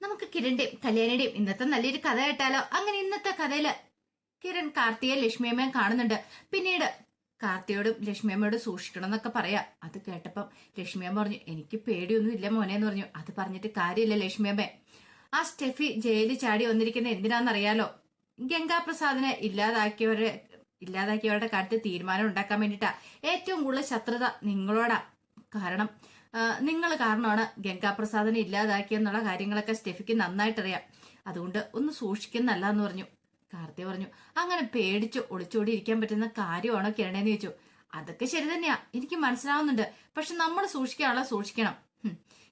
നമുക്ക് കിരണിന്റെയും കല്യാണിയുടെയും ഇന്നത്തെ നല്ലൊരു കഥ കേട്ടാലോ? അങ്ങനെ ഇന്നത്തെ കഥയില് കിരൺ കാർത്തിയെ ലക്ഷ്മിയമ്മയും കാണുന്നുണ്ട്. പിന്നീട് കാർത്തിയോടും ലക്ഷ്മിയമ്മയോടും സൂക്ഷിക്കണം എന്നൊക്കെ പറയാ. അത് കേട്ടപ്പം ലക്ഷ്മിയമ്മ പറഞ്ഞു, എനിക്ക് പേടിയൊന്നും ഇല്ല മോനെ എന്ന് പറഞ്ഞു. അത് പറഞ്ഞിട്ട് കാര്യമില്ല ലക്ഷ്മിയമ്മ. ആ സ്റ്റെഫി ജയിലിൽ ചാടി വന്നിരിക്കുന്ന എന്തിനാന്നറിയാലോ? ഗംഗാപ്രസാദിനെ ഇല്ലാതാക്കിയവരുടെ കാര്യത്തിൽ തീരുമാനം ഉണ്ടാക്കാൻ വേണ്ടിയിട്ടാ. ഏറ്റവും കൂടുതൽ ശത്രുത നിങ്ങളോടാ. കാരണം നിങ്ങൾ കാരണമാണ് ഗംഗാപ്രസാദിനെ ഇല്ലാതാക്കിയെന്നുള്ള കാര്യങ്ങളൊക്കെ സ്റ്റെഫിക്ക് നന്നായിട്ടറിയാം. അതുകൊണ്ട് ഒന്ന് സൂക്ഷിക്കുന്നല്ല എന്ന് പറഞ്ഞു. കാർത്തി പറഞ്ഞു, അങ്ങനെ പേടിച്ച് ഒളിച്ചോടി ഇരിക്കാൻ പറ്റുന്ന കാര്യമാണോ കിരണേന്ന് ചോദിച്ചു. അതൊക്കെ ശരി തന്നെയാ, എനിക്ക് മനസ്സിലാവുന്നുണ്ട്. പക്ഷെ നമ്മൾ സൂക്ഷിക്കാനുള്ള സൂക്ഷിക്കണം.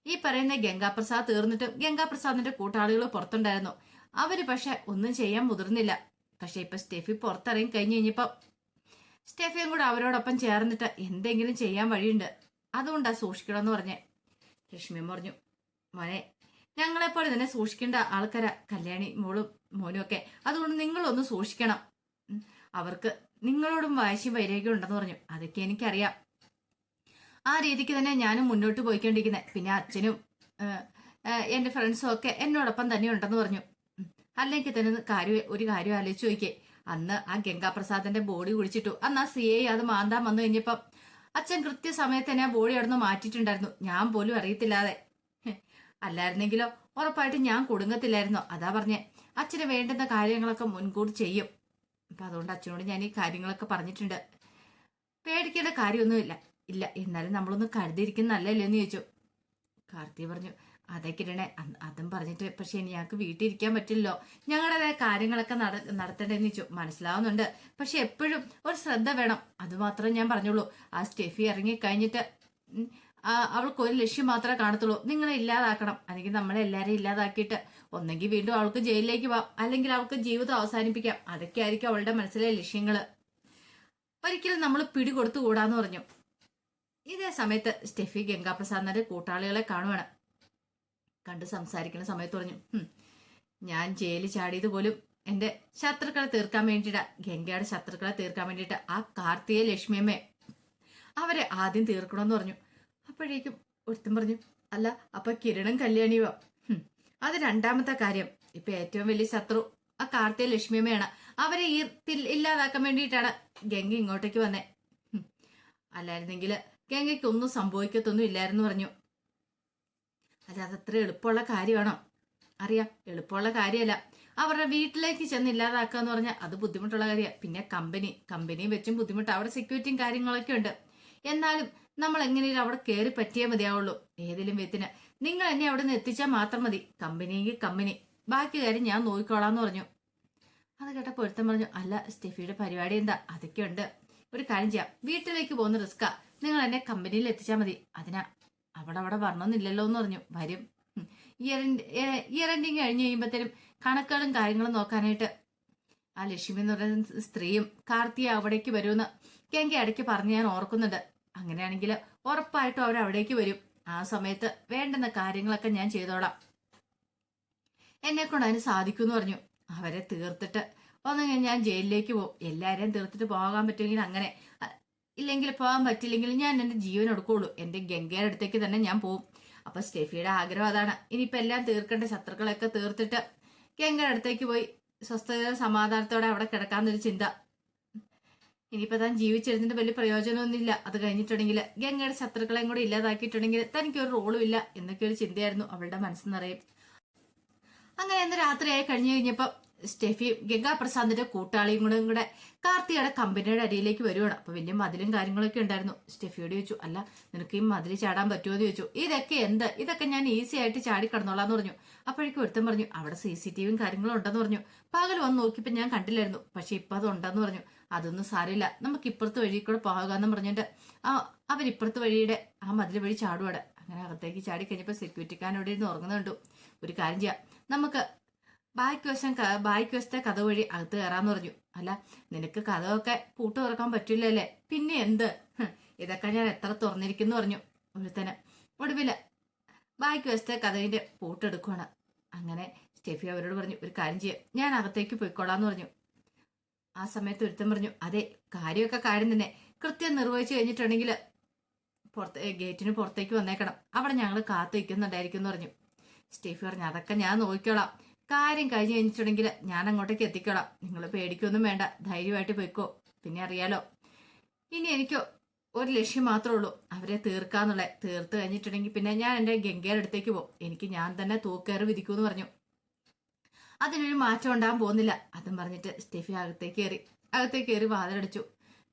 ഈ പറയുന്ന ഗംഗാപ്രസാദ് തീർന്നിട്ട് ഗംഗാപ്രസാദിന്റെ കൂട്ടാളികൾ പുറത്തുണ്ടായിരുന്നു. അവര് പക്ഷെ ഒന്നും ചെയ്യാൻ മുതിർന്നില്ല. പക്ഷെ ഇപ്പൊ സ്റ്റെഫി പുറത്തിറങ്ങി കഴിഞ്ഞു കഴിഞ്ഞപ്പോ സ്റ്റെഫിയും കൂടെ അവരോടൊപ്പം ചേർന്നിട്ട് എന്തെങ്കിലും ചെയ്യാൻ വഴിയുണ്ട്. അതുകൊണ്ടാ സൂക്ഷിക്കണമെന്ന് പറഞ്ഞേ. ലക്ഷ്മിയും പറഞ്ഞു, മോനെ ഞങ്ങളെപ്പോലെ തന്നെ സൂക്ഷിക്കേണ്ട ആൾക്കാരാ കല്യാണി മോളും മോനും ഒക്കെ. അതുകൊണ്ട് നിങ്ങളൊന്ന് സൂക്ഷിക്കണം. അവർക്ക് നിങ്ങളോടും വാശിയും വൈരാഗ്യം ഉണ്ടെന്ന് പറഞ്ഞു. അതൊക്കെ എനിക്കറിയാം. ആ രീതിക്ക് തന്നെ ഞാനും മുന്നോട്ട് പോയിക്കൊണ്ടിരിക്കുന്നത്. പിന്നെ അച്ഛനും എന്റെ ഫ്രണ്ട്സും ഒക്കെ എന്നോടൊപ്പം തന്നെ ഉണ്ടെന്ന് പറഞ്ഞു. അല്ലെങ്കിൽ തന്നെ ഒരു കാര്യം ആലോചിച്ച് നോക്കിയേ. അന്ന് ആ ഗംഗാപ്രസാദിന്റെ ബോഡി കുടിച്ചിട്ടു. അന്ന് ആ CI അത് മാന്താൻ വന്നു കഴിഞ്ഞപ്പം അച്ഛൻ കൃത്യസമയത്ത് തന്നെ ആ ബോഡി അവിടെ നിന്ന് മാറ്റിയിട്ടുണ്ടായിരുന്നു. ഞാൻ പോലും അറിയത്തില്ലാതെ. അല്ലായിരുന്നെങ്കിലോ ഉറപ്പായിട്ട് ഞാൻ കുടുങ്ങത്തില്ലായിരുന്നോ? അതാ പറഞ്ഞേ, അച്ഛന് വേണ്ടുന്ന കാര്യങ്ങളൊക്കെ മുൻകൂട്ടി ചെയ്യും. അപ്പൊ അതുകൊണ്ട് അച്ഛനോട് ഞാൻ ഈ കാര്യങ്ങളൊക്കെ പറഞ്ഞിട്ടുണ്ട്. പേടിക്കേണ്ട കാര്യമൊന്നുമില്ല. ഇല്ല എന്നാലും നമ്മളൊന്ന് കരുതിയിരിക്കുന്നല്ലേ എന്ന് ചോദിച്ചു. കാർത്തി പറഞ്ഞു, അതെ കിരണേ, അതും പറഞ്ഞിട്ട് പക്ഷെ ഞങ്ങൾക്ക് വീട്ടിൽ ഇരിക്കാൻ പറ്റില്ലല്ലോ. ഞങ്ങളുടേതായ കാര്യങ്ങളൊക്കെ നടത്തേണ്ടതെന്ന് ചോദിച്ചു. മനസ്സിലാവുന്നുണ്ട്, പക്ഷെ എപ്പോഴും ഒരു ശ്രദ്ധ വേണം. അതുമാത്രം ഞാൻ പറഞ്ഞോളൂ. ആ സ്റ്റെഫി ഇറങ്ങി കഴിഞ്ഞിട്ട് അവൾക്ക് ഒരു ലക്ഷ്യം മാത്രമേ കാണത്തുള്ളൂ, നിങ്ങളെ ഇല്ലാതാക്കണം. അല്ലെങ്കിൽ നമ്മളെ എല്ലാരെയും ഇല്ലാതാക്കിയിട്ട് ഒന്നെങ്കിൽ വീണ്ടും അവൾക്ക് ജയിലിലേക്ക് പോവാം, അല്ലെങ്കിൽ അവൾക്ക് ജീവിതം അവസാനിപ്പിക്കാം. അതൊക്കെ ആയിരിക്കും അവളുടെ മനസ്സിലെ ലക്ഷ്യങ്ങള്. ഒരിക്കലും നമ്മൾ പിടികൊടുത്തുകൂടാന്ന് പറഞ്ഞു. ഇതേ സമയത്ത് സ്റ്റെഫി ഗംഗാപ്രസാദിന്റെ കൂട്ടാളികളെ കാണുവാണ്. കണ്ട് സംസാരിക്കുന്ന സമയത്ത് പറഞ്ഞു, ഞാൻ ജയിലിൽ ചാടിയത് പോലും എന്റെ ശത്രുക്കളെ തീർക്കാൻ വേണ്ടിയിട്ടാ. ഗംഗയുടെ ശത്രുക്കളെ തീർക്കാൻ വേണ്ടിയിട്ട് ആ കാർത്തിയെ ലക്ഷ്മിയമ്മേ അവരെ ആദ്യം തീർക്കണമെന്ന് പറഞ്ഞു. അപ്പോഴേക്കും ഒരുത്തൻ പറഞ്ഞു, അല്ല അപ്പൊ കിരണും കല്യാണിയോ? അത് രണ്ടാമത്തെ കാര്യം. ഇപ്പൊ ഏറ്റവും വലിയ ശത്രു ആ കാർത്തിയെ ലക്ഷ്മിയമ്മയാണ്. അവരെ ഇല്ലാതാക്കാൻ വേണ്ടിയിട്ടാണ് ഗംഗ ഇങ്ങോട്ടേക്ക് വന്നേ. അല്ലായിരുന്നെങ്കിൽ ഗംഗയ്ക്ക് ഒന്നും സംഭവിക്കത്തൊന്നും ഇല്ലായിരുന്നു പറഞ്ഞു. അതത്ര എളുപ്പമുള്ള കാര്യമാണോ? അറിയാം, എളുപ്പമുള്ള കാര്യമല്ല. അവരുടെ വീട്ടിലേക്ക് ചെന്ന് ഇല്ലാതാക്കുക എന്ന് പറഞ്ഞാൽ അത് ബുദ്ധിമുട്ടുള്ള കാര്യമാണ്. പിന്നെ കമ്പനിയും വെച്ചും ബുദ്ധിമുട്ട്. അവിടെ സെക്യൂരിറ്റിയും കാര്യങ്ങളൊക്കെ ഉണ്ട്. എന്നാലും നമ്മൾ എങ്ങനെയും അവിടെ കയറി പറ്റിയേ മതിയാവുള്ളൂ. ഏതെങ്കിലും വിധത്തിന് നിങ്ങൾ എന്നെ അവിടെ നിന്ന് എത്തിച്ചാൽ മാത്രം മതി. കമ്പനിയെങ്കിൽ കമ്പനി, ബാക്കി കാര്യം ഞാൻ നോക്കിക്കോളാന്ന് പറഞ്ഞു. അത് കേട്ട പൊരുത്തം പറഞ്ഞു, അല്ല സ്റ്റെഫിയുടെ പരിപാടി എന്താ? അതൊക്കെ ഉണ്ട്. ഒരു കാര്യം ചെയ്യാം, വീട്ടിലേക്ക് പോകുന്ന റിസ്ക്കാ. നിങ്ങൾ എന്നെ കമ്പനിയിൽ എത്തിച്ചാൽ മതി. അതിനാ അവിടെ വരണമെന്നില്ലല്ലോ എന്ന് പറഞ്ഞു. വരും. ഇയർ എൻഡിങ് കഴിഞ്ഞ് കഴിയുമ്പോഴത്തേനും കണക്കുകളും കാര്യങ്ങളും നോക്കാനായിട്ട് ആ ലക്ഷ്മി എന്ന് പറയുന്ന സ്ത്രീയും കാർത്തിയ അവിടേക്ക് വരുമെന്ന് ഗംഗ ഇടയ്ക്ക് പറഞ്ഞ് ഞാൻ ഓർക്കുന്നുണ്ട്. അങ്ങനെയാണെങ്കിൽ ഉറപ്പായിട്ടും അവർ അവിടേക്ക് വരും. ആ സമയത്ത് വേണ്ടുന്ന കാര്യങ്ങളൊക്കെ ഞാൻ ചെയ്തോളാം. എന്നെ കൊണ്ട് അതിന് സാധിക്കുമെന്ന് പറഞ്ഞു. അവരെ തീർത്തിട്ട് ഒന്നെങ്കിൽ ഞാൻ ജയിലിലേക്ക് പോകും. എല്ലാവരെയും തീർത്തിട്ട് പോകാൻ പറ്റുമെങ്കിൽ അങ്ങനെ, ഇല്ലെങ്കിൽ പോകാൻ പറ്റില്ലെങ്കിൽ ഞാൻ എന്റെ ജീവൻ എടുക്കുള്ളൂ. എന്റെ ഗംഗയുടെ അടുത്തേക്ക് തന്നെ ഞാൻ പോവും. അപ്പൊ സ്റ്റെഫിയുടെ ആഗ്രഹം അതാണ്. ഇനിയിപ്പോ എല്ലാം തീർക്കേണ്ട ശത്രുക്കളൊക്കെ തീർത്തിട്ട് ഗംഗയുടെ അടുത്തേക്ക് പോയി സ്വസ്ഥത സമാധാനത്തോടെ അവിടെ കിടക്കാന്നൊരു ചിന്ത. ഇനിയിപ്പോ താൻ ജീവിച്ചിരുന്നിട്ട് വലിയ പ്രയോജനമൊന്നുമില്ല. അത് കഴിഞ്ഞിട്ടുണ്ടെങ്കിൽ ഗംഗയുടെ ശത്രുക്കളെയും കൂടെ ഇല്ലാതാക്കിയിട്ടുണ്ടെങ്കിൽ തനിക്കൊരു റോളും ഇല്ല എന്നൊക്കെ ഒരു ചിന്തയായിരുന്നു അവളുടെ മനസ്സെന്നറിയും. അങ്ങനെ ഇന്ന് രാത്രിയായി കഴിഞ്ഞു കഴിഞ്ഞപ്പോ സ്റ്റെഫിയും ഗംഗാപ്രസാദിന്റെ കൂട്ടാളിയും കൂടെ കാർത്തിയുടെ കമ്പനിയുടെ അടിയിലേക്ക് വരുവാണ്. അപ്പൊ വലിയ മതിലും കാര്യങ്ങളൊക്കെ ഉണ്ടായിരുന്നു. സ്റ്റെഫിയോട് ചോദിച്ചു, അല്ല നിനക്ക് ഈ മതിൽ ചാടാൻ പറ്റുമോ എന്ന് ചോദിച്ചു. ഇതൊക്കെ ഞാൻ ഈസി ആയിട്ട് ചാടി കടന്നോളാന്ന് പറഞ്ഞു. അപ്പോഴേക്കും ഒരുത്തൻ പറഞ്ഞു, അവിടെ CCTVയും കാര്യങ്ങളും ഉണ്ടെന്ന് പറഞ്ഞു. പകൽ വന്ന് നോക്കിയപ്പോ ഞാൻ കണ്ടില്ലായിരുന്നു, പക്ഷെ ഇപ്പൊ അത് ഉണ്ടെന്ന് പറഞ്ഞു. അതൊന്നും സാരമില്ല, നമുക്ക് ഇപ്പുറത്ത് വഴി കൂടെ പോകാന്ന് പറഞ്ഞിട്ട് അവരിപ്പുറത്ത് വഴിയുടെ ആ മതിൽ വഴി ചാടുവാട്. അങ്ങനെ അകത്തേക്ക് ചാടി കഴിഞ്ഞപ്പോ സെക്യൂരിറ്റിക്കാരനോട് ഇരുന്ന് ഉറങ്ങുന്നുണ്ടു. ഒരു കാര്യം ചെയ്യാം, നമുക്ക് ബായ്ക്ക് വശത്തെ കഥ വഴി അകത്ത് കയറാന്ന് പറഞ്ഞു. അല്ല നിനക്ക് കഥയൊക്കെ പൂട്ട് തുറക്കാൻ പറ്റില്ലല്ലേ? പിന്നെ എന്ത്, ഇതൊക്കെ ഞാൻ എത്ര തുറന്നിരിക്കുന്നു പറഞ്ഞു ഒരുത്തന്. ഒടുവില് ബായ്ക്ക് വശത്തെ കഥയുടെ പൂട്ടെടുക്കുവാണ്. അങ്ങനെ സ്റ്റെഫി അവരോട് പറഞ്ഞു, ഒരു കാര്യം ചെയ്യാം, ഞാൻ അകത്തേക്ക് പോയിക്കോളാന്ന് പറഞ്ഞു. ആ സമയത്ത് ഒരുത്തൻ പറഞ്ഞു, അതെ കാര്യമൊക്കെ കാര്യം തന്നെ, കൃത്യം നിർവഹിച്ചു കഴിഞ്ഞിട്ടുണ്ടെങ്കിൽ ഗേറ്റിന് പുറത്തേക്ക് വന്നേക്കണം, അവിടെ ഞങ്ങൾ കാത്തു വയ്ക്കുന്നുണ്ടായിരിക്കും എന്ന് പറഞ്ഞു. സ്റ്റെഫി പറഞ്ഞു അതൊക്കെ ഞാൻ നോക്കിക്കോളാം, കാര്യം കഴിഞ്ഞ് കഴിഞ്ഞിട്ടുണ്ടെങ്കിൽ ഞാൻ അങ്ങോട്ടേക്ക് എത്തിക്കോളാം, നിങ്ങൾ പേടിക്കൊന്നും വേണ്ട, ധൈര്യമായിട്ട് പോയിക്കോ. പിന്നെ അറിയാലോ ഇനി എനിക്ക് ഒരു ലക്ഷ്യം മാത്രമേ ഉള്ളൂ, അവരെ തീർക്കാന്നുള്ള. തീർത്ത് കഴിഞ്ഞിട്ടുണ്ടെങ്കിൽ പിന്നെ ഞാൻ എൻ്റെ ഗംഗയുടെ അടുത്തേക്ക് പോകും, എനിക്ക് ഞാൻ തന്നെ തൂക്കേറി വിധിക്കൂന്ന് പറഞ്ഞു. അതിനൊരു മാറ്റം ഉണ്ടാകാൻ പോകുന്നില്ല. അതും പറഞ്ഞിട്ട് സ്റ്റെഫി അകത്തേക്ക് കയറി വാതിലടിച്ചു.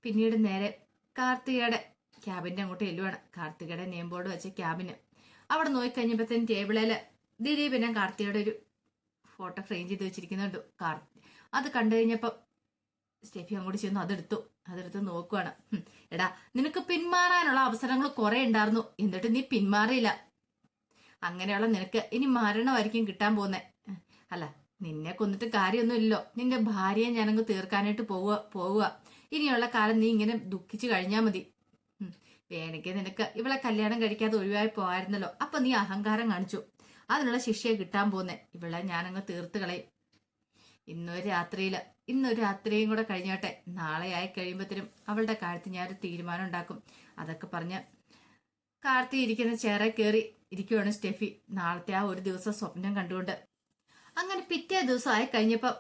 പിന്നീട് നേരെ കാർത്തികയുടെ ക്യാബിന്റെ അങ്ങോട്ട് എല്ലുവാണ്. കാർത്തികയുടെ നെയിം ബോർഡ് വെച്ച ക്യാബിന് അവിടെ നോക്കിക്കഴിഞ്ഞപ്പോഴത്തേനും ടേബിളിൽ ദിലീപിനെ കാർത്തികയുടെ ഒരു ഫോട്ടോ ഫ്രെയിം ചെയ്ത് വെച്ചിരിക്കുന്നുണ്ട്. അത് കണ്ടു കഴിഞ്ഞപ്പോൾ സ്റ്റെഫി അങ്ങോട്ട് ചെന്നു അതെടുത്ത് നോക്കുവാണ്. എടാ, നിനക്ക് പിന്മാറാനുള്ള അവസരങ്ങൾ കുറെ ഉണ്ടായിരുന്നു, എന്നിട്ട് നീ പിന്മാറിയില്ല. അങ്ങനെയുള്ള നിനക്ക് ഇനി മരണമായിരിക്കും കിട്ടാൻ പോകുന്നേ. അല്ല, നിന്നെ കൊന്നിട്ട് കാര്യമൊന്നുമില്ലല്ലോ, നിന്റെ ഭാര്യയെ ഞാനങ്ങ് തീർക്കാനായിട്ട് പോവുക. ഇനിയുള്ള കാലം നീ ഇങ്ങനെ ദുഃഖിച്ചു കഴിഞ്ഞാൽ മതി. വേണമെങ്കിൽ നിനക്ക് ഇവളെ കല്യാണം കഴിക്കാതെ ഒഴിവായി പോകായിരുന്നല്ലോ, അപ്പൊ നീ അഹങ്കാരം കാണിച്ചു, അതിനുള്ള ശിക്ഷയെ കിട്ടാൻ പോന്നേ. ഇവളെ ഞാനങ്ങ് തീർത്ത് കളയും. ഇന്നൊരു രാത്രിയും കൂടെ കഴിഞ്ഞോട്ടെ, നാളെ ആയി കഴിയുമ്പോഴത്തേനും അവളുടെ കാര്യത്തിൽ ഞാനൊരു തീരുമാനം ഉണ്ടാക്കും. അതൊക്കെ പറഞ്ഞ് കാർത്തി ഇരിക്കുന്ന ചെയറെ കയറി ഇരിക്കുവാണ് സ്റ്റെഫി. നാളത്തെ ആ ഒരു ദിവസം സ്വപ്നം കണ്ടുകൊണ്ട്. അങ്ങനെ പിറ്റേ ദിവസം ആയി കഴിഞ്ഞപ്പോൾ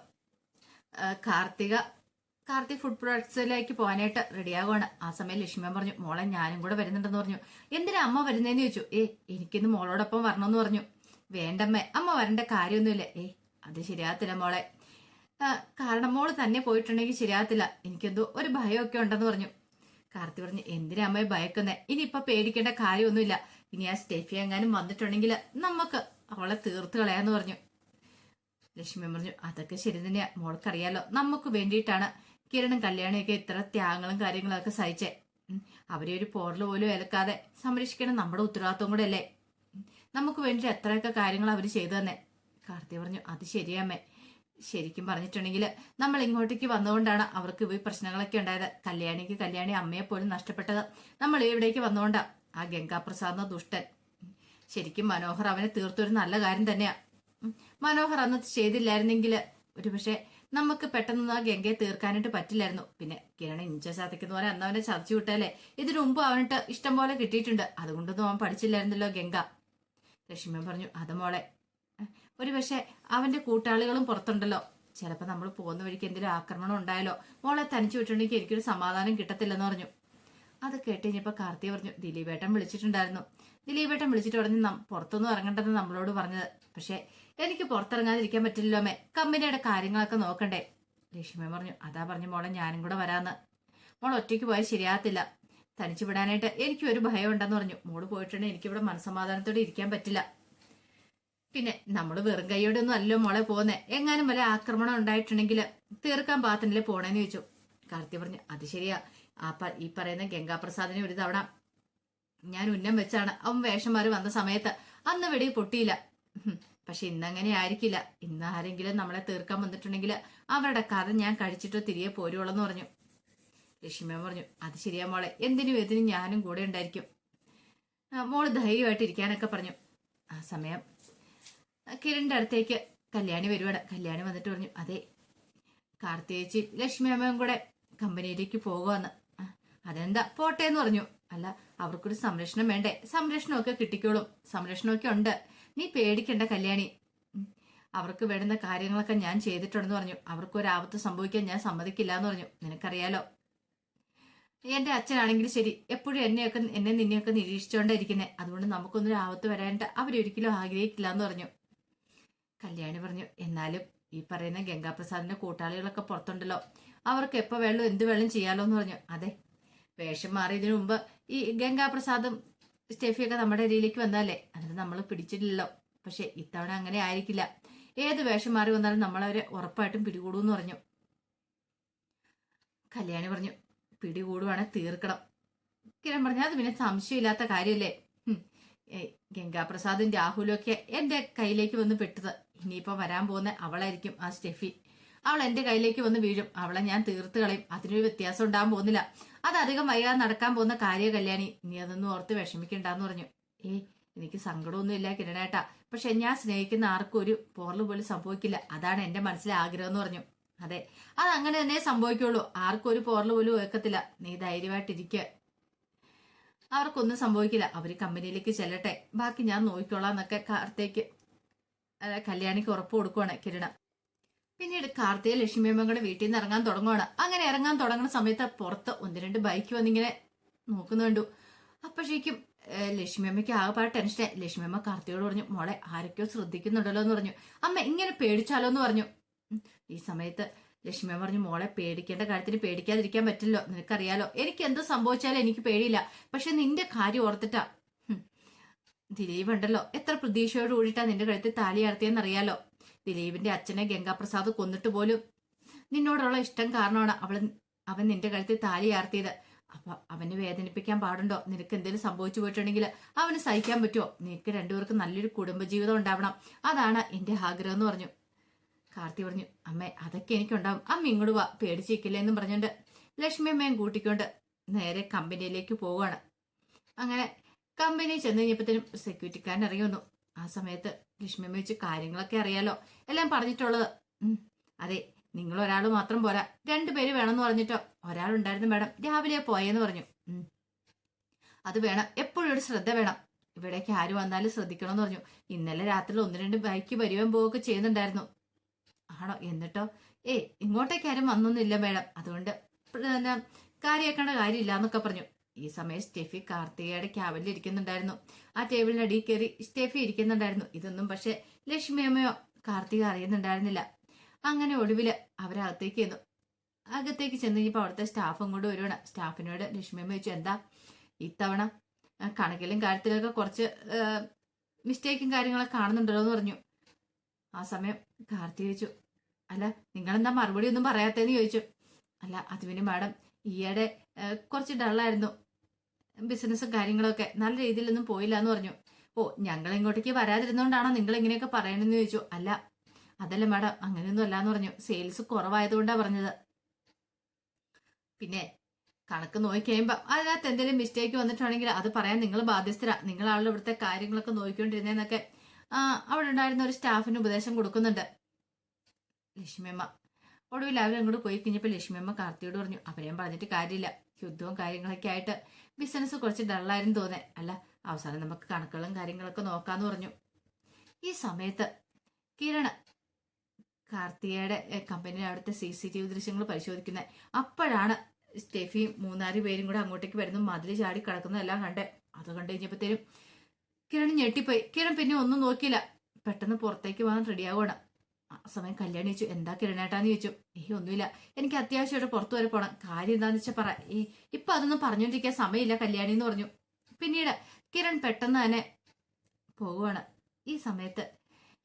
കാർത്തി ഫുഡ് പ്രൊഡക്ട്സിലേക്ക് പോകാനായിട്ട് റെഡിയാകുവാണ്. ആ സമയം ലക്ഷ്മി പറഞ്ഞു, മോളെ ഞാനും കൂടെ വരുന്നുണ്ടെന്ന് പറഞ്ഞു. എന്തിനാ അമ്മ വരുന്നതെന്ന് ചോദിച്ചു. എനിക്കിന്ന് മോളോടൊപ്പം വരണമെന്ന് പറഞ്ഞു. വേണ്ടമ്മേ, അമ്മ വരേണ്ട കാര്യമൊന്നുമില്ല. അത് ശരിയാകത്തില്ല മോളെ, കാരണം മോള് തന്നെ പോയിട്ടുണ്ടെങ്കിൽ ശരിയാകത്തില്ല, എനിക്കെന്തോ ഒരു ഭയമൊക്കെ ഉണ്ടെന്ന് പറഞ്ഞു. കാർത്തി പറഞ്ഞു, എന്തിനാ അമ്മയെ ഭയക്കുന്നേ, ഇനിയിപ്പൊ പേടിക്കേണ്ട കാര്യമൊന്നുമില്ല. ഇനി ആ സ്റ്റെഫി എങ്ങാനും വന്നിട്ടുണ്ടെങ്കിൽ നമുക്ക് അവളെ തീർത്ത് കളയാന്ന് പറഞ്ഞു. ലക്ഷ്മി പറഞ്ഞു, അതൊക്കെ ശരി തന്നെയാ, മോൾക്കറിയാലോ നമുക്ക് വേണ്ടിയിട്ടാണ് കിരണും കല്യാണിയൊക്കെ ഇത്ര ത്യാഗങ്ങളും കാര്യങ്ങളൊക്കെ സഹിച്ചേ. അവരെ ഒരു പോറൽ പോലും ഏൽക്കാതെ സംരക്ഷിക്കണം നമ്മുടെ ഉത്തരവാദിത്വം കൂടെ അല്ലേ. നമുക്ക് വേണ്ടി എത്രയൊക്കെ കാര്യങ്ങൾ അവർ ചെയ്തു തന്നെ. കാർത്തി പറഞ്ഞു, അത് ശരിയമ്മേ, ശരിക്കും പറഞ്ഞിട്ടുണ്ടെങ്കിൽ നമ്മൾ ഇങ്ങോട്ടേക്ക് വന്നുകൊണ്ടാണ് അവർക്ക് ഈ പ്രശ്നങ്ങളൊക്കെ ഉണ്ടായത്. കല്യാണി അമ്മയെ പോലും നഷ്ടപ്പെട്ടത് നമ്മൾ ഇവിടേക്ക് വന്നുകൊണ്ടാ. ആ ഗംഗാപ്രസാദ് ദുഷ്ടൻ, ശരിക്കും മനോഹർ അവനെ തീർത്തൊരു നല്ല കാര്യം തന്നെയാ. മനോഹർ അന്ന് ചെയ്തില്ലായിരുന്നെങ്കിൽ ഒരുപക്ഷെ നമുക്ക് പെട്ടെന്ന് ആ ഗംഗയെ തീർക്കാനായിട്ട് പറ്റില്ലായിരുന്നു. പിന്നെ കിരണ ഇഞ്ച ചതയ്ക്കുന്ന പോലെ അന്ന് അവനെ ചതച്ചു വിട്ടല്ലേ. ഇതിനു മുമ്പ് അവനിട്ട് ഇഷ്ടം പോലെ കിട്ടിയിട്ടുണ്ട്, അതുകൊണ്ടൊന്നും അവൻ പഠിച്ചില്ലായിരുന്നല്ലോ ഗംഗ. ലക്ഷ്മി പറഞ്ഞു, അത് മോളെ, ഒരുപക്ഷെ അവന്റെ കൂട്ടാളികളും പുറത്തുണ്ടല്ലോ, ചിലപ്പോൾ നമ്മൾ പോകുന്ന വഴിക്ക് എന്തെങ്കിലും ആക്രമണം ഉണ്ടായാലോ, മോളെ തനിച്ചു വിട്ടുണ്ടെങ്കിൽ എനിക്കൊരു സമാധാനം കിട്ടത്തില്ലെന്ന് പറഞ്ഞു. അത് കേട്ട് കഴിഞ്ഞപ്പോൾ കാർത്തി പറഞ്ഞു, ദിലീപേട്ടൻ വിളിച്ചിട്ടുണ്ടായിരുന്നു. ദിലീപേട്ടൻ വിളിച്ചിട്ട് പറഞ്ഞു പുറത്തൊന്നും ഇറങ്ങണ്ടെന്ന് നമ്മളോട് പറഞ്ഞത്. പക്ഷെ എനിക്ക് പുറത്തിറങ്ങാതിരിക്കാൻ പറ്റില്ലല്ലോ അമ്മേ, കമ്പനിയുടെ കാര്യങ്ങളൊക്കെ നോക്കണ്ടേ. ലക്ഷ്മി പറഞ്ഞു, അതാ പറഞ്ഞു മോളെ ഞാനും കൂടെ വരാന്ന്. മോൾ ഒറ്റയ്ക്ക് പോയാൽ ശരിയാകത്തില്ല, തനിച്ചു വിടാനായിട്ട് എനിക്ക് ഒരു ഭയം ഉണ്ടെന്ന് പറഞ്ഞു. മോള് പോയിട്ടുണ്ടെങ്കിൽ എനിക്കിവിടെ മനസ്സമാധാനത്തോടെ ഇരിക്കാൻ പറ്റില്ല. പിന്നെ നമ്മൾ വെറും കൈയോടെ ഒന്നും അല്ലോ മോളെ പോകുന്നേ, എങ്ങാനും വല്ല ആക്രമണം ഉണ്ടായിട്ടുണ്ടെങ്കിൽ തീർക്കാൻ പാത്തിനല്ലേ പോണേന്ന് ചോദിച്ചു. കാർത്തി പറഞ്ഞു, അത് ശരിയാ, ഈ പറയുന്ന ഗംഗാപ്രസാദിനെ ഒരു തവണ ഞാൻ ഉന്നം വെച്ചാണ് അവൻ വേഷം മാറി വന്ന സമയത്ത്, അന്ന് വെടി പൊട്ടിയില്ല. പക്ഷെ ഇന്നങ്ങനെ ആയിരിക്കില്ല, ഇന്ന് ആരെങ്കിലും നമ്മളെ തീർക്കാൻ വന്നിട്ടുണ്ടെങ്കിൽ അവരുടെ കഥ ഞാൻ കഴിച്ചിട്ടോ തിരികെ പോരുവോളെന്ന് പറഞ്ഞു. ലക്ഷ്മി പറഞ്ഞു, അത് ശരിയാ മോളെ, എന്തിനും ഏതിനും ഞാനും കൂടെ ഉണ്ടായിരിക്കും, മോള് ധൈര്യമായിട്ട് ഇരിക്കാനൊക്കെ പറഞ്ഞു. ആ സമയം കിരണിന്റെ അടുത്തേക്ക് കല്യാണി വരുവാണ്. കല്യാണി വന്നിട്ട് പറഞ്ഞു, അതെ കാർത്തിയേച്ചി ലക്ഷ്മി അമ്മയും കൂടെ കമ്പനിയിലേക്ക് പോകുവാന്ന്. അതെന്താ പോട്ടെ എന്ന് പറഞ്ഞു. അല്ല, അവർക്കൊരു സംരക്ഷണം വേണ്ടേ, സംരക്ഷണമൊക്കെ കിട്ടിക്കോളും, സംരക്ഷണമൊക്കെ ഉണ്ട്, നീ പേടിക്കണ്ട കല്യാണി, അവർക്ക് വേണ്ടുന്ന കാര്യങ്ങളൊക്കെ ഞാൻ ചെയ്തിട്ടുണ്ടെന്ന് പറഞ്ഞു. അവർക്കൊരാപത്ത് സംഭവിക്കാൻ ഞാൻ സമ്മതിക്കില്ല എന്ന് പറഞ്ഞു. നിനക്കറിയാലോ എന്റെ അച്ഛനാണെങ്കിലും ശരി എപ്പോഴും എന്നെ നിന്നെയൊക്കെ നിരീക്ഷിച്ചുകൊണ്ടിരിക്കുന്നേ, അതുകൊണ്ട് നമുക്കൊന്നൊരു ആപത്ത് വരാനായിട്ട് അവരൊരിക്കലും ആഗ്രഹിക്കില്ല എന്ന് പറഞ്ഞു. കല്യാണി പറഞ്ഞു, എന്നാലും ഈ പറയുന്ന ഗംഗാപ്രസാദിന്റെ കൂട്ടാളികളൊക്കെ പുറത്തുണ്ടല്ലോ, അവർക്ക് എപ്പോ വേണം എന്ത് വേണം ചെയ്യാലോ എന്ന് പറഞ്ഞു. അതെ, വേഷം മാറിയതിനു മുമ്പ് ഈ ഗംഗാപ്രസാദും സ്റ്റെഫിയൊക്കെ നമ്മുടെ ഇടയിലേക്ക് വന്നാലേ, അതിന് നമ്മൾ പിടിച്ചിട്ടില്ലല്ലോ. പക്ഷെ ഇത്തവണ അങ്ങനെ ആയിരിക്കില്ല, ഏത് വേഷം മാറി വന്നാലും നമ്മളവരെ ഉറപ്പായിട്ടും പിടികൂടുമെന്ന് പറഞ്ഞു. കല്യാണി പറഞ്ഞു, പിടികൂടുവാണെ തീർക്കണം. കിരൺ പറഞ്ഞു, അത് പിന്നെ സംശയമില്ലാത്ത കാര്യമല്ലേ, ഗംഗാപ്രസാദും രാഹുലും ഒക്കെ എന്റെ കയ്യിലേക്ക് വന്ന് പെട്ടത്, ഇനിയിപ്പോ വരാൻ പോകുന്ന അവളായിരിക്കും ആ സ്റ്റെഫി, അവൾ എന്റെ കയ്യിലേക്ക് വന്ന് വീഴും, അവളെ ഞാൻ തീർത്ത് കളയും, അതിനൊരു വ്യത്യാസം ഉണ്ടാകാൻ പോകുന്നില്ല, അത് അധികം വൈകാതെ നടക്കാൻ പോകുന്ന കാര്യ കല്യാണി, നീ അതൊന്നും ഓർത്ത് വിഷമിക്കണ്ടെന്ന് പറഞ്ഞു. എനിക്ക് സങ്കടമൊന്നുമില്ല കിരണേട്ടാ, പക്ഷെ ഞാൻ സ്നേഹിക്കുന്ന ആർക്കും ഒരു പോറൽ പോലും സംഭവിക്കില്ല, അതാണ് എന്റെ മനസ്സിലെ ആഗ്രഹം എന്ന് പറഞ്ഞു. അതെ, അത് അങ്ങനെ തന്നെ സംഭവിക്കുള്ളൂ, ആർക്കും ഒരു പോറൽ പോലും വെക്കത്തില്ല, നീ ധൈര്യമായിട്ടിരിക്കുക, അവർക്കൊന്നും സംഭവിക്കില്ല, അവര് കമ്പനിയിലേക്ക് ചെല്ലട്ടെ, ബാക്കി ഞാൻ നോക്കിക്കോളാം എന്നൊക്കെ കാർത്തേക്ക് കല്യാണിക്ക് ഉറപ്പ് കൊടുക്കുവാണ് കിരണ. പിന്നീട് കാർത്തിക ലക്ഷ്മിയമ്മ കൂടെ വീട്ടിൽ നിന്ന് ഇറങ്ങാൻ തുടങ്ങുവാണ്. അങ്ങനെ ഇറങ്ങാൻ തുടങ്ങുന്ന സമയത്ത് പുറത്ത് ഒന്ന് രണ്ട് ബൈക്ക് വന്നിങ്ങനെ നോക്കുന്നു കണ്ടു. അപ്പോഴേക്കും ലക്ഷ്മിയമ്മയ്ക്ക് ആകെപ്പാട് ടെൻഷനായി. ലക്ഷ്മിയമ്മ കാർത്തിയോട് പറഞ്ഞു, മോളെ ആരൊക്കെയോ ശ്രദ്ധിക്കുന്നുണ്ടല്ലോ എന്ന് പറഞ്ഞു. അമ്മ ഇങ്ങനെ പേടിച്ചാലോ എന്ന് പറഞ്ഞു. ഈ സമയത്ത് ലക്ഷ്മിയമ്മ പറഞ്ഞു, മോളെ പേടിക്കേണ്ട കാര്യത്തിന് പേടിക്കാതിരിക്കാൻ പറ്റില്ലോ, നിനക്കറിയാലോ എനിക്ക് എന്ത് സംഭവിച്ചാലും എനിക്ക് പേടിയില്ല. പക്ഷെ നിന്റെ കാര്യം ഓർത്തിട്ടാ. ദിലീപ് ഉണ്ടല്ലോ എത്ര പ്രതീക്ഷയോട് കൂടിയിട്ടാ നിന്റെ കഴുത്തിൽ താലി അർത്തിയെന്നറിയാലോ. ദിലീപിന്റെ അച്ഛനെ ഗംഗാപ്രസാദ് കൊന്നിട്ട് പോലും നിന്നോടുള്ള ഇഷ്ടം കാരണമാണ് അവൻ നിന്റെ കഴുത്തിൽ താലി ആർത്തിയത്. അപ്പൊ അവനെ വേദനിപ്പിക്കാൻ പാടുണ്ടോ? നിനക്ക് എന്തെങ്കിലും സംഭവിച്ചു പോയിട്ടുണ്ടെങ്കിൽ അവന് സഹിക്കാൻ പറ്റുമോ? നിനക്ക് രണ്ടുപേർക്കും നല്ലൊരു കുടുംബജീവിതം ഉണ്ടാവണം, അതാണ് എന്റെ ആഗ്രഹം എന്ന് പറഞ്ഞു. കാർത്തി പറഞ്ഞു, അമ്മേ അതൊക്കെ എനിക്കുണ്ടാവും, അമ്മ ഇങ്ങോട്ട് വാ, പേടിച്ചിരിക്കില്ലേ എന്നും പറഞ്ഞുകൊണ്ട് ലക്ഷ്മി അമ്മയും കൂട്ടിക്കൊണ്ട് നേരെ കമ്പനിയിലേക്ക് പോവുകയാണ്. അങ്ങനെ കമ്പനി ചെന്ന് കഴിഞ്ഞപ്പോഴത്തേനും സെക്യൂരിറ്റിക്കാരൻ ഇറങ്ങി വന്നു. ആ സമയത്ത് ലക്ഷ്മി അമ്മ വെച്ച് കാര്യങ്ങളൊക്കെ അറിയാലോ, എല്ലാം പറഞ്ഞിട്ടുള്ളത്. അതെ, നിങ്ങൾ ഒരാൾ മാത്രം പോരാ, 2 പേര് വേണമെന്ന് പറഞ്ഞിട്ടോ. ഒരാളുണ്ടായിരുന്നു മാഡം, രാവിലെ പോയെന്ന് പറഞ്ഞു. അത് വേണം, എപ്പോഴും ഒരു ശ്രദ്ധ വേണം, ഇവിടേക്ക് ആര് വന്നാലും ശ്രദ്ധിക്കണമെന്ന് പറഞ്ഞു. ഇന്നലെ രാത്രി 1-2 ബൈക്ക് വരുവാൻ പോവുകയൊക്കെ ചെയ്യുന്നുണ്ടായിരുന്നു. ആണോ? എന്നിട്ടോ? ഇങ്ങോട്ടേക്ക് ആരും വന്നൊന്നുമില്ല മാഡം, അതുകൊണ്ട് കാര്യമാക്കേണ്ട കാര്യമില്ല എന്നൊക്കെ പറഞ്ഞു. ഈ സമയം സ്റ്റെഫി കാർത്തികയുടെ ക്യാബിനിൽ ഇരിക്കുന്നുണ്ടായിരുന്നു. ആ ടേബിളിന് അടിയിൽ കയറി സ്റ്റെഫി ഇരിക്കുന്നുണ്ടായിരുന്നു. ഇതൊന്നും പക്ഷെ ലക്ഷ്മി അമ്മയോ കാർത്തിക അറിയുന്നുണ്ടായിരുന്നില്ല. അങ്ങനെ ഒടുവില് അവരകത്തേക്ക് ചെന്നു. അകത്തേക്ക് ചെന്ന് കഴിഞ്ഞപ്പോൾ അവിടുത്തെ സ്റ്റാഫ് അങ്ങോട്ട് വരുവാണ്. സ്റ്റാഫിനോട് ലക്ഷ്മി അമ്മ ചോദിച്ചു, എന്താ ഇത്തവണ കണക്കിലും കാര്യത്തിലൊക്കെ കുറച്ച് മിസ്റ്റേക്കും കാര്യങ്ങളൊക്കെ കാണുന്നുണ്ടല്ലോ എന്ന് പറഞ്ഞു. ആ സമയം കാർത്തിക ചോദിച്ചു, അല്ല നിങ്ങളെന്താ മറുപടി ഒന്നും പറയാത്തേന്ന് ചോദിച്ചു. അല്ല അത് പിന്നെ മാഡം ഈയിടെ കുറച്ച് ഡള്ളായിരുന്നു, ബിസിനസ്സും കാര്യങ്ങളൊക്കെ നല്ല രീതിയിലൊന്നും പോയില്ല എന്ന് പറഞ്ഞു. ഞങ്ങൾ ഇങ്ങോട്ടേക്ക് വരാതിരുന്നോണ്ടാണോ നിങ്ങൾ ഇങ്ങനെയൊക്കെ പറയണെന്ന് ചോദിച്ചു. അല്ല അതല്ല മാഡം, അങ്ങനെയൊന്നും അല്ലാന്ന് പറഞ്ഞു, സെയിൽസ് കുറവായതുകൊണ്ടാ പറഞ്ഞത്. പിന്നെ കണക്ക് നോക്കിക്കഴിയുമ്പോ അതിനകത്ത് എന്തെങ്കിലും മിസ്റ്റേക്ക് വന്നിട്ടുണ്ടെങ്കിൽ അത് പറയാൻ നിങ്ങൾ ബാധ്യസ്ഥരാ, നിങ്ങളാളുടെ ഇവിടുത്തെ കാര്യങ്ങളൊക്കെ നോക്കിക്കൊണ്ടിരുന്നേന്നൊക്കെ അവിടെ ഉണ്ടായിരുന്ന ഒരു സ്റ്റാഫിന് ഉപദേശം കൊടുക്കുന്നുണ്ട് ലക്ഷ്മിയമ്മ. ഒടുവിൽ അവരങ്ങോട്ട് പോയി കഴിഞ്ഞപ്പോൾ ലക്ഷ്മിയമ്മ കാർത്തിയോട് പറഞ്ഞു, അവരെയും പറഞ്ഞിട്ട് കാര്യമില്ല, യുദ്ധവും കാര്യങ്ങളൊക്കെ ആയിട്ട് ബിസിനസ് കുറച്ച് ഡള്ളായിരുന്നു തോന്നേ, അല്ല അവസാനം നമുക്ക് കണക്കുകളും കാര്യങ്ങളൊക്കെ നോക്കാന്ന് പറഞ്ഞു. ഈ സമയത്ത് കിരണ് കാർത്തികയുടെ കമ്പനിയുടെ അവിടുത്തെ CCTV ദൃശ്യങ്ങൾ പരിശോധിക്കുന്നത്. അപ്പോഴാണ് സ്റ്റെഫിയും 3-4 പേരും കൂടെ അങ്ങോട്ടേക്ക് വരുന്നു, മതിൽ ചാടി കിടക്കുന്നതെല്ലാം കണ്ട്. അത് കണ്ടു കഴിഞ്ഞപ്പോഴത്തേനും കിരൺ ഞെട്ടിപ്പോയി. കിരൺ പിന്നെ ഒന്നും നോക്കിയില്ല, പെട്ടെന്ന് പുറത്തേക്ക് പോകാൻ റെഡിയാവുകയാണ്. ആ സമയം കല്യാണി ചോദിച്ചു, എന്താ കിരണേട്ടാന്ന് ചോദിച്ചു. ഒന്നുമില്ല, എനിക്ക് അത്യാവശ്യമായിട്ട് പുറത്തു വരെ പോണം, കാര്യം എന്താന്ന് വെച്ചാൽ പറ, ഇപ്പൊ അതൊന്നും പറഞ്ഞോണ്ടിരിക്കാൻ സമയമില്ല കല്യാണി എന്ന് പറഞ്ഞു. പിന്നീട് കിരൺ പെട്ടെന്ന് തന്നെ പോവുകയാണ്. ഈ സമയത്ത്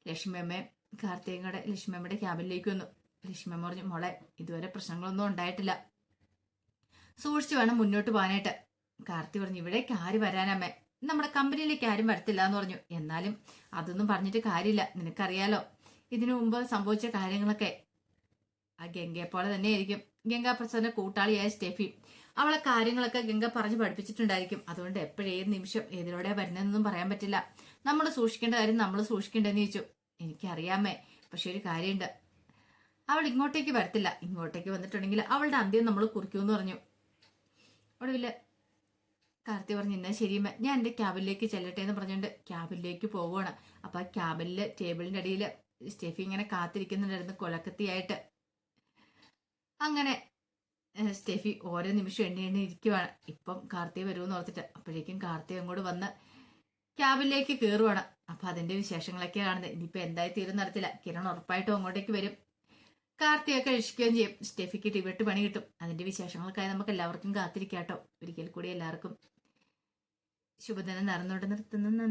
ലക്ഷ്മിയമ്മയും കാർത്തികയുടെ ലക്ഷ്മിയമ്മയുടെ ക്യാബിനിലേക്ക് വന്നു. ലക്ഷ്മിയമ്മ പറഞ്ഞു, മോളെ ഇതുവരെ പ്രശ്നങ്ങളൊന്നും ഉണ്ടായിട്ടില്ല, സൂക്ഷിച്ചു വേണം മുന്നോട്ട് പോകാനായിട്ട്. കാർത്തി പറഞ്ഞു, ഇവിടേക്ക് ആര് വരാനമ്മേ, നമ്മുടെ കമ്പനിയിലേക്ക് ആരും വരത്തില്ല എന്ന് പറഞ്ഞു. എന്നാലും അതൊന്നും പറഞ്ഞിട്ട് കാര്യമില്ല, നിനക്കറിയാലോ ഇതിനു മുമ്പ് സംഭവിച്ച കാര്യങ്ങളൊക്കെ. ആ ഗംഗയെ പോലെ തന്നെയായിരിക്കും ഗംഗാപ്രസാദിന്റെ കൂട്ടാളിയായ സ്റ്റെഫി, അവളെ കാര്യങ്ങളൊക്കെ ഗംഗ പറഞ്ഞു പഠിപ്പിച്ചിട്ടുണ്ടായിരിക്കും. അതുകൊണ്ട് എപ്പോഴേത് നിമിഷം ഏതിലൂടെ വരുന്നതെന്നൊന്നും പറയാൻ പറ്റില്ല, നമ്മൾ സൂക്ഷിക്കേണ്ട കാര്യം നമ്മൾ സൂക്ഷിക്കേണ്ടെന്ന് ചോദിച്ചു. എനിക്കറിയാമേ, പക്ഷെ ഒരു കാര്യമുണ്ട്, അവൾ ഇങ്ങോട്ടേക്ക് വരത്തില്ല, ഇങ്ങോട്ടേക്ക് വന്നിട്ടുണ്ടെങ്കിൽ അവളുടെ അന്ത്യം നമ്മൾ കുറിക്കുമെന്ന് പറഞ്ഞു. ഒടുവില് കാർത്തി പറഞ്ഞു, എന്നാ ശരിയമ്മ, ഞാൻ എൻ്റെ ക്യാബിനിലേക്ക് ചെല്ലട്ടെ എന്ന് പറഞ്ഞുകൊണ്ട് ക്യാബിനിലേക്ക് പോവുകയാണ്. അപ്പൊ ആ ക്യാബിനില് ടേബിളിന്റെ അടിയിൽ സ്റ്റെഫി ഇങ്ങനെ കാത്തിരിക്കുന്നുണ്ടായിരുന്നു കൊലക്കത്തിയായിട്ട്. അങ്ങനെ സ്റ്റെഫി ഓരോ നിമിഷം എണ്ണി ഇരിക്കുവാണ്, ഇപ്പം കാർത്തിക വരുമെന്ന് ഓർത്തിട്ട്. അപ്പോഴേക്കും കാർത്തിക അങ്ങോട്ട് വന്ന് ക്യാബിനിലേക്ക് കയറുവാണ്. അപ്പൊ അതിന്റെ വിശേഷങ്ങളൊക്കെ കാണുന്നത്. ഇനിയിപ്പോ എന്തായി തീരും നടത്തില്ല, കിരൺ ഉറപ്പായിട്ടും അങ്ങോട്ടേക്ക് വരും, കാർത്തിയൊക്കെ രക്ഷിക്കുകയും ചെയ്യും, സ്റ്റെഫിക്ക് ടിബറ്റ് പണി കിട്ടും. അതിന്റെ വിശേഷങ്ങൾക്കായി നമുക്ക് എല്ലാവർക്കും കാത്തിരിക്കാട്ടോ. ഒരിക്കൽ കൂടി എല്ലാവർക്കും ശുഭദിനം നേർന്നുകൊണ്ട് നിർത്തുന്നു.